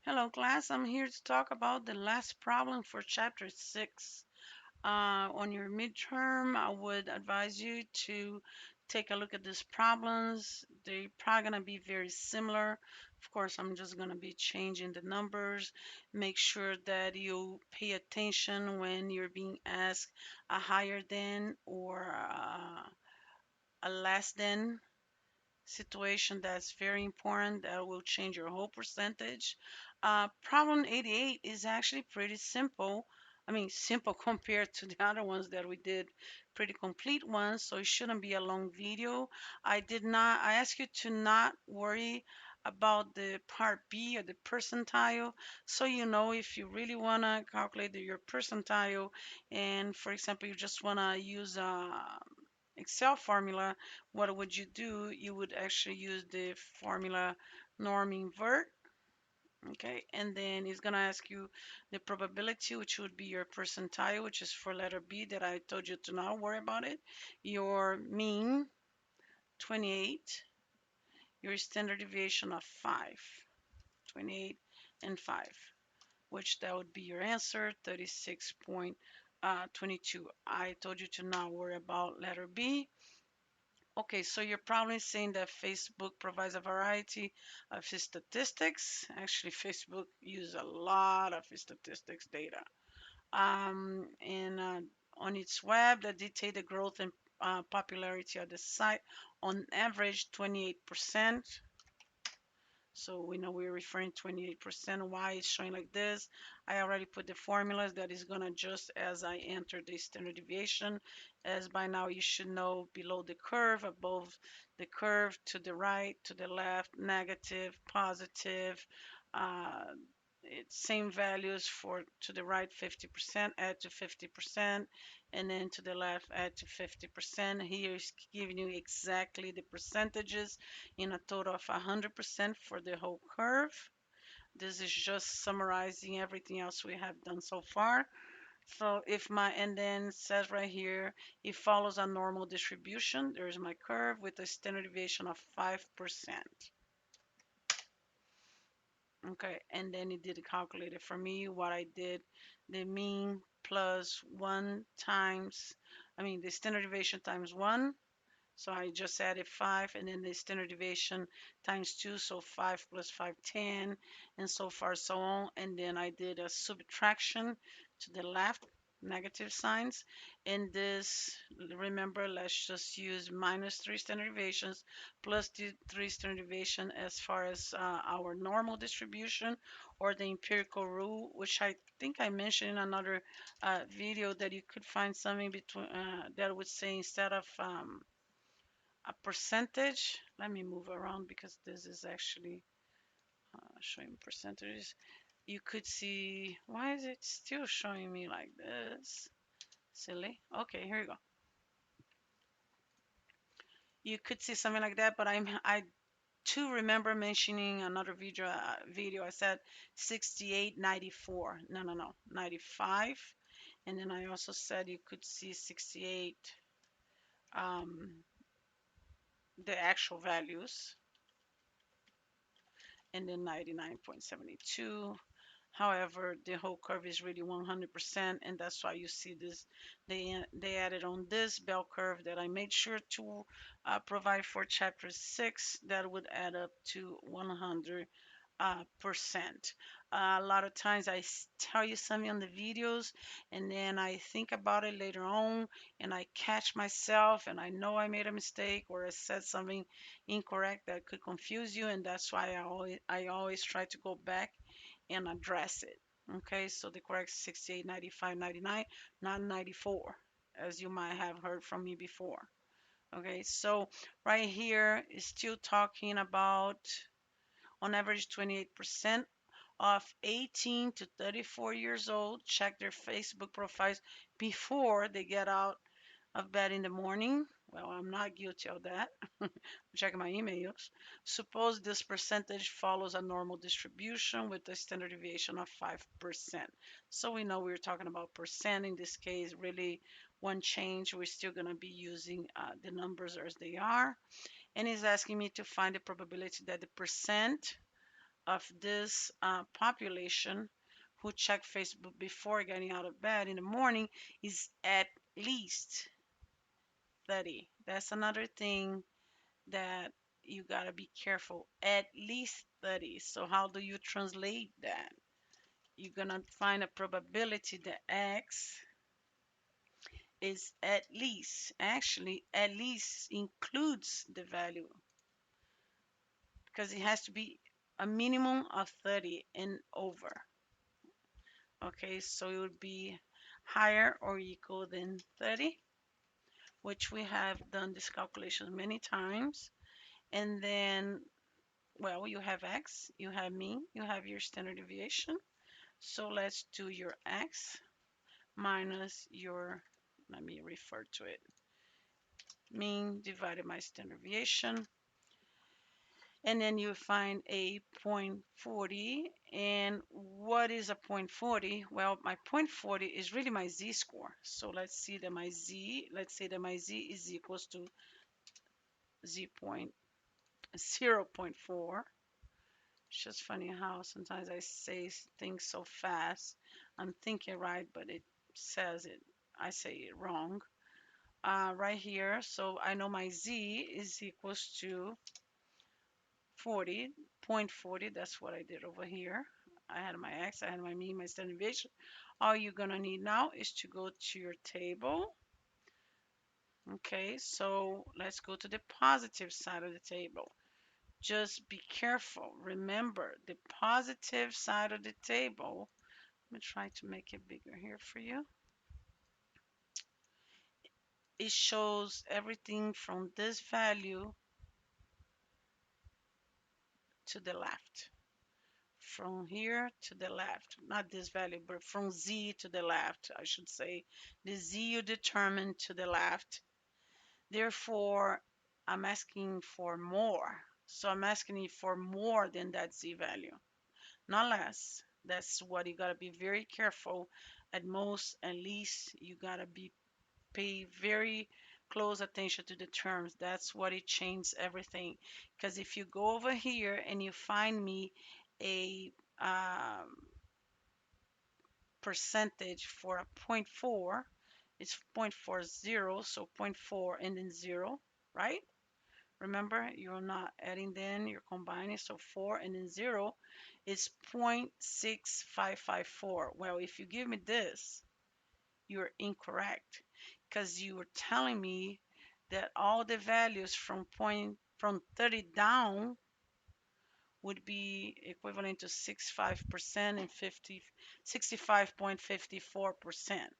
Hello, class. I'm here to talk about the last problem for chapter 6. On your midterm, I would advise you to take a look at these problems. They're probably going to be very similar. Of course, I'm just going to be changing the numbers. Make sure that you pay attention when you're being asked a higher than or a less than situation. That's very important. That will change your whole percentage. Problem 88 is actually pretty simple. I mean, simple compared to the other ones that we did, pretty complete ones, so it shouldn't be a long video. I ask you to not worry about the part B or the percentile, so you know if you really want to calculate your percentile, and for example, you just want to use Excel formula, what would you do? You would actually use the formula norm invert, okay? And then it's gonna ask you the probability, which would be your percentile, which is for letter B that I told you to not worry about it. Your mean, 28, your standard deviation of 5, 28 and 5, which that would be your answer, 36.22. I told you to not worry about letter B. Okay, so you're probably saying that Facebook provides a variety of statistics. Actually, Facebook uses a lot of statistics data. And on its web, that detail the growth and popularity of the site on average 28%. So we know we're referring 28%. Why it's showing like this? I already put the formulas that is going to adjust as I enter the standard deviation. As by now you should know below the curve, above the curve, to the right, to the left, negative, positive. Uh, it's same values for to the right 50%, add to 50%, and then to the left add to 50%. Here is giving you exactly the percentages in a total of 100% for the whole curve. This is just summarizing everything else we have done so far. So if my, and then says right here, it follows a normal distribution. There's my curve with a standard deviation of 5%. Okay, and then it did calculate it for me. What I did, the mean plus 1 times, I mean, the standard deviation times 1. So I just added 5, and then the standard deviation times 2, so 5 plus 5, 10, and so far so on. And then I did a subtraction to the left, negative signs. And this, remember, let's just use minus 3 standard deviations plus the 3 standard deviation as far as our normal distribution or the empirical rule, which I think I mentioned in another video that you could find something between that would say instead of a percentage. Let me move around because this is actually showing percentages. You could see, why is it still showing me like this? Silly. Okay, here you go. You could see something like that, but I too remember mentioning another video. I said 68, 94. No, no, no, 95. And then I also said you could see 68, um, the actual values, and then 99.72. However, the whole curve is really 100%, and that's why you see this. They added on this bell curve that I made sure to provide for chapter 6 that would add up to 100 percent. A lot of times tell you something on the videos and then I think about it later on and I catch myself and I know I made a mistake or I said something incorrect that could confuse you, and that's why I always try to go back and address it. Okay, so the correct 68, 95, 99, not 94, as you might have heard from me before. Okay, so right here is still talking about on average 28% of 18 to 34 years old check their Facebook profiles before they get out of bed in the morning. Well, I'm not guilty of that. I'm checking my emails. Suppose this percentage follows a normal distribution with a standard deviation of 5%. So we know we're talking about percent in this case, really one change. We're still going to be using the numbers as they are. And it's asking me to find the probability that the percent of this population who check Facebook before getting out of bed in the morning is at least 30. That's another thing that you gotta be careful. At least 30. So how do you translate that? You're gonna find a probability that X is at least. Actually, at least includes the value because it has to be a minimum of 30 and over. Okay, so it would be higher or equal than 30, which we have done this calculation many times. And then, well, you have X, you have mean, you have your standard deviation. So let's do your X minus your, let me refer to it, mean divided by standard deviation. And then you find a 0.40. And what is a 0.40? Well, my 0.40 is really my z-score. So let's see that my z, let's say that my z is equals to z point 0.4. It's just funny how sometimes I say things so fast. I'm thinking right, but it says it, I say it wrong. Right here, so I know my z is equals to 40.40. That's what I did over here. I had my x, I had my mean, my standard deviation. All you're gonna need now is to go to your table. Okay, so let's go to the positive side of the table. Just be careful. Remember, the positive side of the table, let me try to make it bigger here for you. It shows everything from this value to the left. From here to the left, not this value, but from z to the left, I should say. The z you determine to the left. Therefore, I'm asking for more. So I'm asking you for more than that z value, not less. That's what you gotta be very careful. At most, at least, you gotta be pay very close attention to the terms. That's what it changes everything. Because if you go over here and you find me a percentage for a point 0.4, it's 0.40, so point 0.4 and then 0, right? Remember, you're not adding then, you're combining, so 4 and then 0 is 0.6554. Well, if you give me this, you're incorrect because you were telling me that all the values from 30 down would be equivalent to 65% and 65.54%.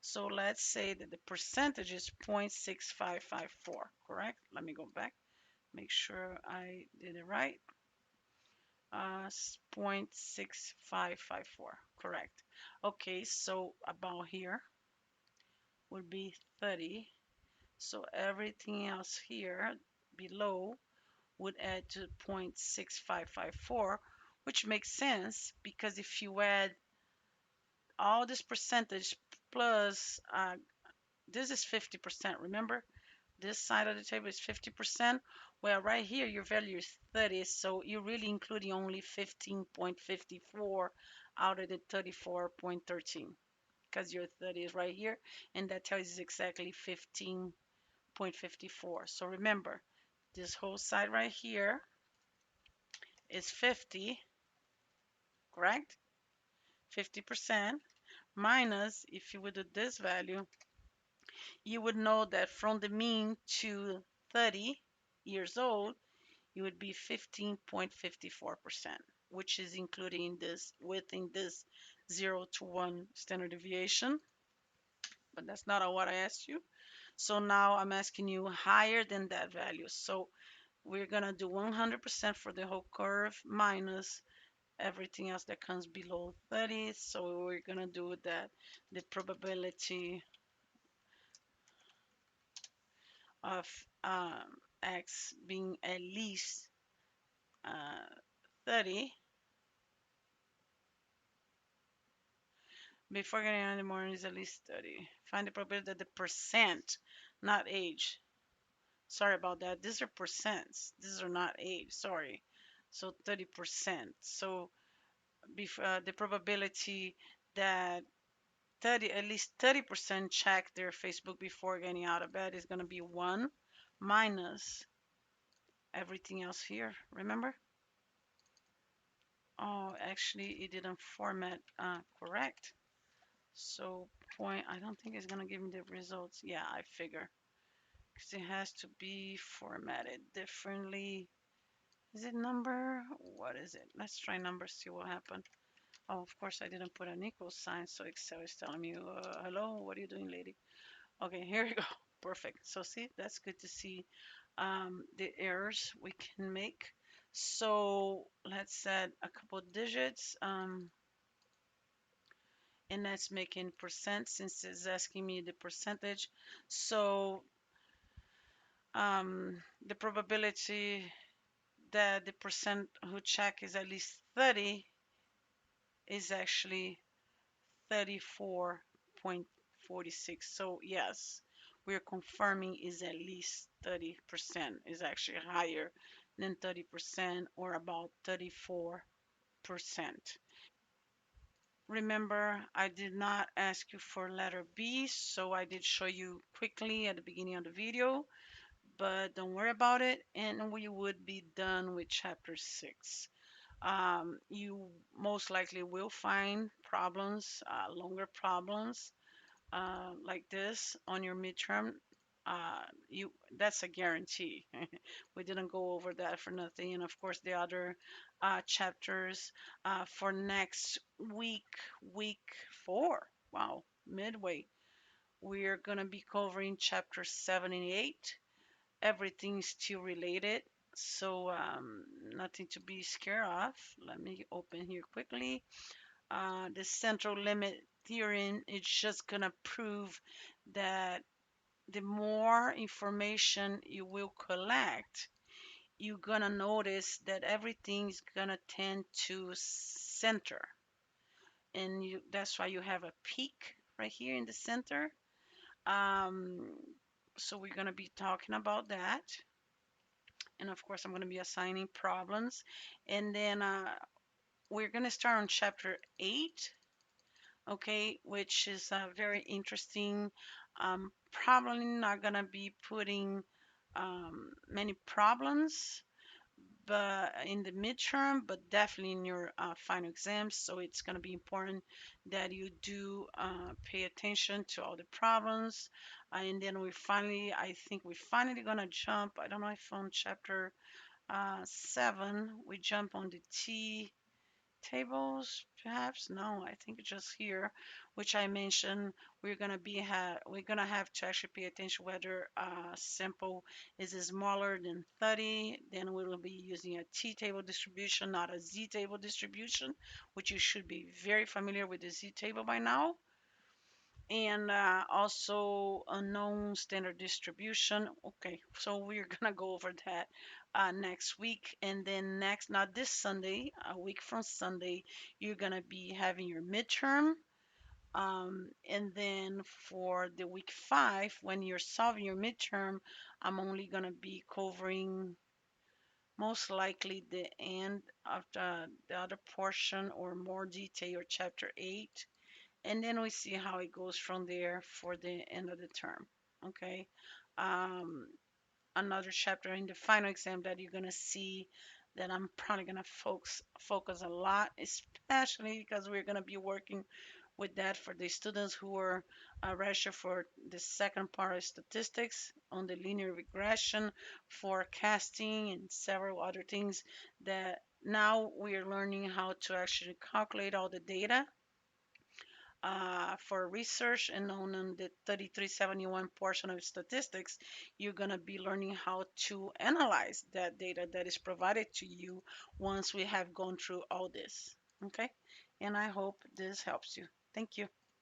So let's say that the percentage is 0.6554, correct? Let me go back, make sure I did it right. 0.6554, correct. Okay, so about here would be 30. So everything else here below would add to 0.6554, which makes sense because if you add all this percentage plus this is 50%, remember? This side of the table is 50%. Well, right here, your value is 30, so you're really including only 15.54 out of the 34.13 because your 30 is right here, and that tells you exactly 15.54. So remember, this whole side right here is 50, correct? 50% minus, if you would do this value, you would know that from the mean to 30 years old, you would be 15.54%, which is including this within this 0 to 1 standard deviation. But that's not what I asked you. So now I'm asking you higher than that value. So we're going to do 100% for the whole curve minus everything else that comes below 30. So we're going to do that. The probability of X being at least 30 before getting any more is at least 30. Find the probability that the percent, not age. Sorry about that. These are percents. These are not age. Sorry. So 30%. So the probability that 30, at least 30% check their Facebook before getting out of bed is going to be 1 minus everything else here. Remember? Oh, actually, it didn't format correct. So point, I don't think it's going to give me the results. Yeah, I figure. Because it has to be formatted differently. Is it number? What is it? Let's try number, see what happened. Oh, of course, I didn't put an equal sign, so Excel is telling me, hello, what are you doing, lady? Okay, here we go. Perfect. So see, that's good to see the errors we can make. So let's set a couple digits, and let's make in percent since it's asking me the percentage. So the probability that the percent who check is at least 30 is actually 34.46. So yes, we're confirming is at least 30%, is actually higher than 30% or about 34%. Remember, I did not ask you for letter B, so I did show you quickly at the beginning of the video, but don't worry about it, and we would be done with chapter 6. You most likely will find problems, longer problems like this on your midterm. You That's a guarantee. We didn't go over that for nothing. And of course, the other chapters for next week, week 4. Wow, midway. We're gonna be covering chapter 7 and 8. Everything's still related, so nothing to be scared of. Let me open here quickly. The central limit theorem is just gonna prove that the more information you will collect, you're gonna notice that everything's gonna tend to center, and that's why you have a peak right here in the center. Um, so we're gonna be talking about that, and of course I'm gonna be assigning problems, and then we're gonna start on chapter 8, okay, which is very interesting. Probably not gonna be putting many problems, but in the midterm, but definitely in your final exams. So it's gonna be important that you do pay attention to all the problems. And then I think we finally gonna jump. I don't know if on chapter 7 we jump on the T tables, perhaps. No, I think just here, which I mentioned, we're gonna have to actually pay attention whether sample is smaller than 30. Then we will be using a t-table distribution, not a z-table distribution, which you should be very familiar with the z-table by now. And also a known standard distribution. Okay, so we're gonna go over that next week, and then not this Sunday, a week from Sunday, you're gonna be having your midterm. And then for the week 5, when you're solving your midterm, I'm only gonna be covering most likely the end of the other portion or more detail or chapter 8, and then we see how it goes from there for the end of the term. Okay. Um, Another chapter in the final exam that you're gonna see that I'm probably gonna focus a lot, especially because we're gonna be working with that for the students who are registered for the second part of statistics on the linear regression, forecasting, and several other things that now we are learning how to actually calculate all the data for research, and on the 3371 portion of statistics, you're going to be learning how to analyze that data that is provided to you once we have gone through all this. Okay, and I hope this helps you. Thank you.